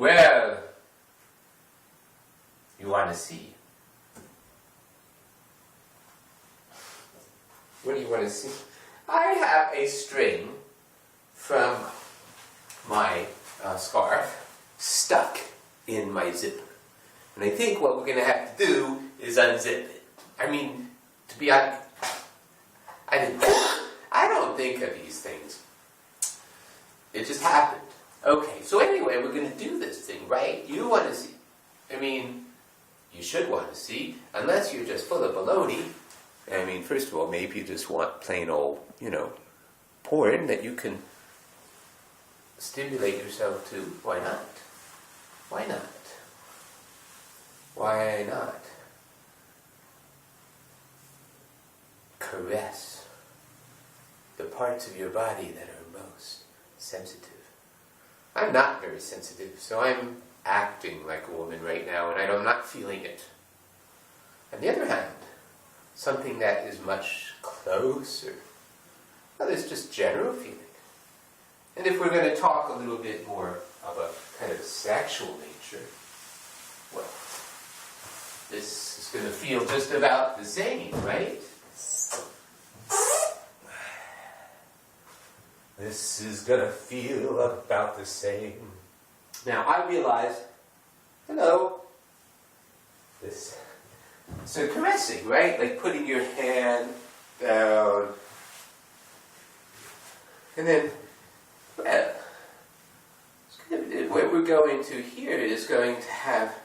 Well, you want to see? What do you want to see? I have a string from my scarf stuck in my zipper. And I think what we're going to have to do is unzip it. I mean, to be honest, I don't think of these things. It just happened. Okay, so anyway, we're going to do this thing, right? You want to see. I mean, you should want to see, unless you're just full of baloney. I mean, first of all, maybe you just want plain old, porn that you can stimulate yourself to. Why not? Why not? Why not? Caress the parts of your body that are most sensitive. I'm not very sensitive, so I'm acting like a woman right now, and I'm not feeling it. On the other hand, something that is much closer, well, there's just general feeling. And if we're going to talk a little bit more of a kind of a sexual nature, well, this is going to feel just about the same, right? This is going to feel about the same. Now, I realize, so caressing, right? Like putting your hand down. And then, well, what we're going to here is going to have,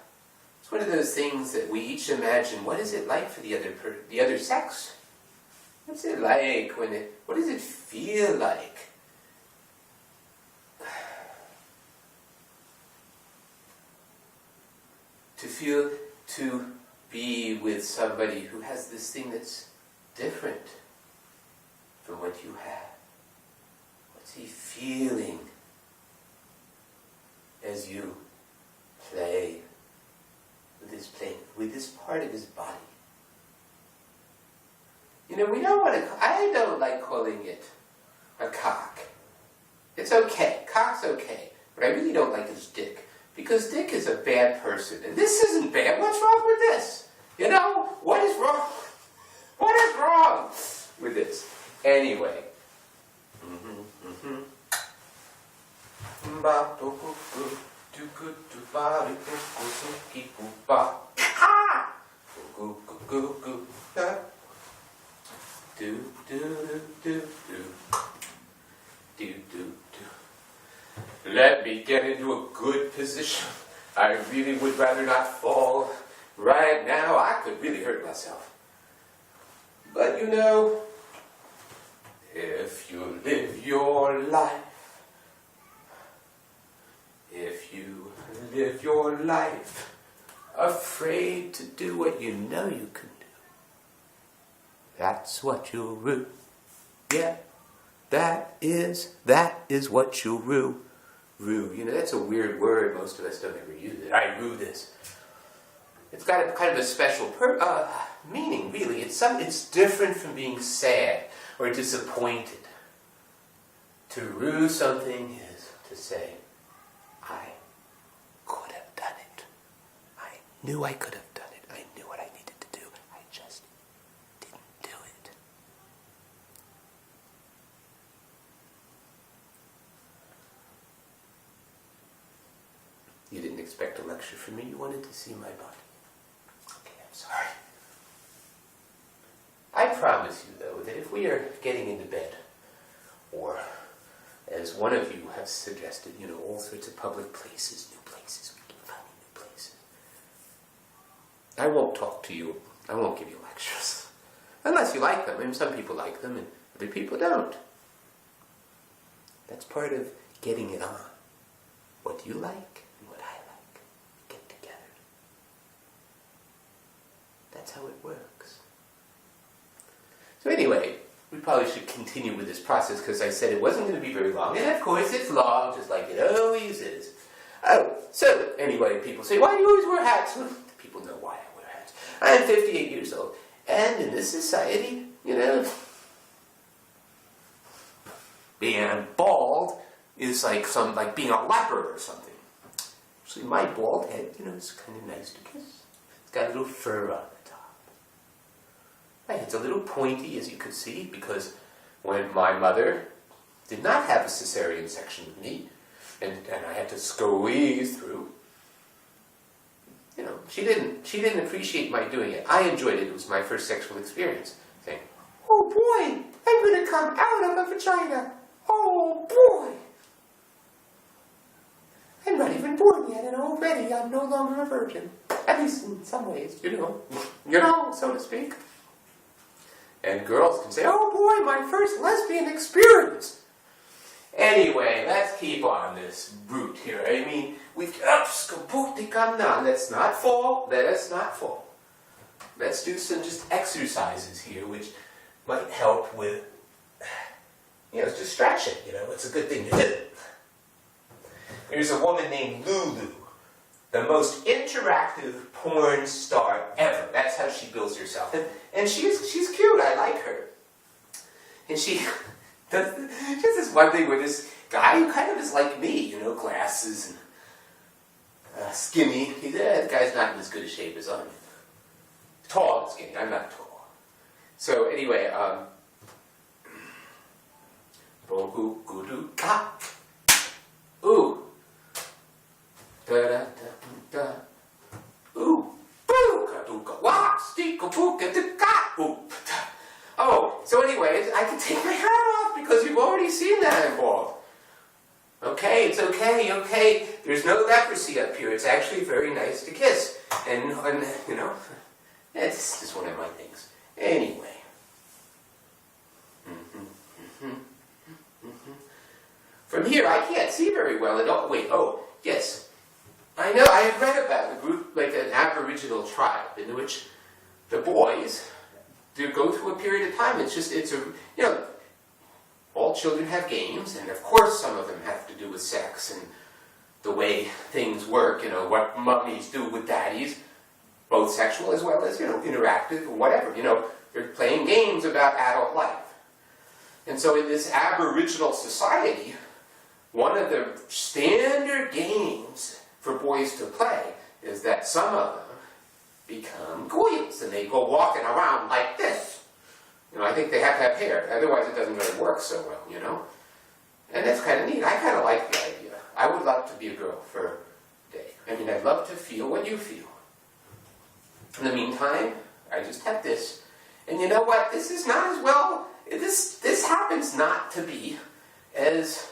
it's one of those things that we each imagine, what is it like for the other sex? What's it like what does it feel like? To be with somebody who has this thing that's different from what you have. What's he feeling as you play with this part of his body? We don't want to, I don't like calling it a cock. It's okay, cock's okay, but I really don't like his dick. Because Dick is a bad person. And this isn't bad. What's wrong with this? What is wrong? What is wrong with this? Anyway. Let me get into a good position. I really would rather not fall. Right now, I could really hurt myself. But if you live your life afraid to do what you know you can do, that's what you'll rue. Yeah, that is what you'll rue. Rue, that's a weird word. Most of us don't ever use it. I rue this. It's got a kind of a special meaning, really. It's different from being sad or disappointed. To rue something is to say, I could have done it. I knew I could have done it. I knew what I needed to do. I just didn't do it. You didn't expect a lecture from me. You wanted to see my body. Okay, I'm sorry. I promise you, though, that if we are getting into bed, or as one of you has suggested, all sorts of public places, new places, we can find new places, I won't talk to you. I won't give you lectures. Unless you like them. Some people like them and other people don't. That's part of getting it on. What you like and what I like get together. That's how it works. So anyway, we probably should continue with this process because I said it wasn't going to be very long. And of course it's long, just like it always is. Oh, so anyway, people say, why do you always wear hats? Well, people know why I wear hats. I am 58 years old. And in this society, being bald is like being a leper or something. Actually, my bald head, is kind of nice to kiss. It's got a little fur on the top. My head's a little pointy, as you could see, because when my mother did not have a cesarean section with me, and I had to squeeze through, she didn't appreciate my doing it. I enjoyed it. It was my first sexual experience. Saying, "Oh boy, I'm going to come out of a vagina. Oh boy. I'm not even born yet, and already I'm no longer a virgin. At least in some ways, so to speak." And girls can say, "Oh boy, my first lesbian experience." Anyway, let's keep on this route here. I mean, let's not fall. Let us not fall. Let's do some just exercises here, which might help with, distraction. It's a good thing to do. There's a woman named Lulu, the most interactive porn star ever. That's how she bills herself. And she's cute. I like her. And she does this one thing with this guy who kind of is like me, glasses and skinny. The guy's not in as good a shape as I'm. Tall and skinny. I'm not tall. So anyway, ooh. Da-da-da-da. Ooh. Oh, so anyways, I can take my hat off because you've already seen that I'm bald. Okay, it's okay. There's no leprosy up here. It's actually very nice to kiss. And it's just one of my things. Anyway. From here, I can't see very well at all. Wait, yes. I know, I have read about a group, like an Aboriginal tribe, in which the boys do go through a period of time. All children have games, and of course some of them have to do with sex and the way things work, what mummies do with daddies, both sexual as well as, interactive or whatever, they're playing games about adult life. And so in this Aboriginal society, one of the standard games for boys to play is that some of them become goyles, and they go walking around like this. I think they have to have hair, otherwise it doesn't really work so well, And that's kind of neat. I kind of like the idea. I would love to be a girl for a day. I'd love to feel what you feel. In the meantime, I just have this. And you know what? This is not as well, this happens not to be as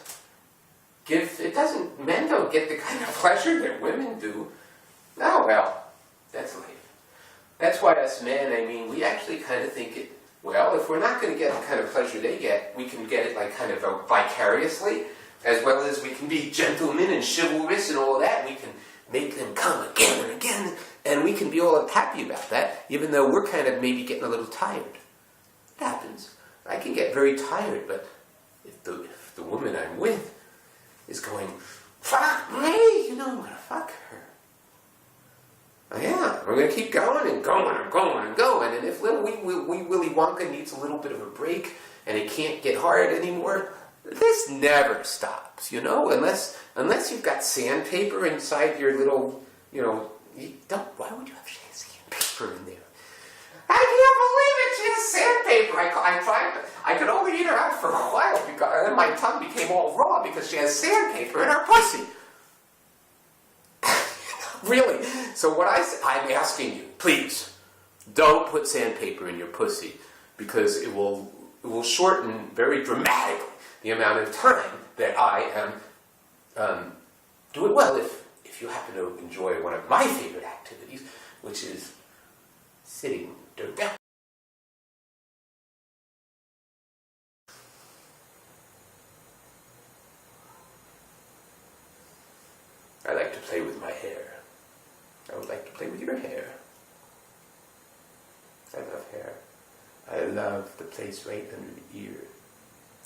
men don't get the kind of pleasure that women do. Oh well, that's life. That's why us men, we actually kind of think it, if we're not going to get the kind of pleasure they get, we can get it like kind of vicariously, as well as we can be gentlemen and chivalrous and all of that. We can make them come again and again, and we can be all happy about that, even though we're kind of maybe getting a little tired. It happens. I can get very tired, but if the woman I'm with is going, "Fuck me," I'm going to fuck her. Yeah, we're going to keep going and going and going and going. And if little wee Willy Wonka needs a little bit of a break and it can't get hard anymore, this never stops, unless you've got sandpaper inside your little, why would you have sandpaper in there? I can't believe it, she has sandpaper. I tried, I could only eat her out for a while, and then my tongue became all raw because she has sandpaper in her pussy. Really? So I'm asking you, please, don't put sandpaper in your pussy, because it will shorten very dramatically the amount of time that I am doing well if you happen to enjoy one of my favorite activities, which is sitting down. I like to play with my hair. I would like to play with your hair. I love hair. I love the place right under the ear,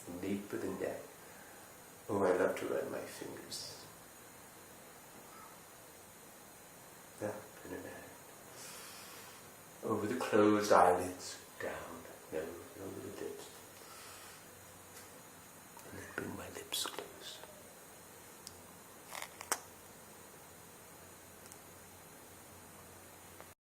the nape of the neck. Oh, I love to run my fingers up and around, over the closed eyelids,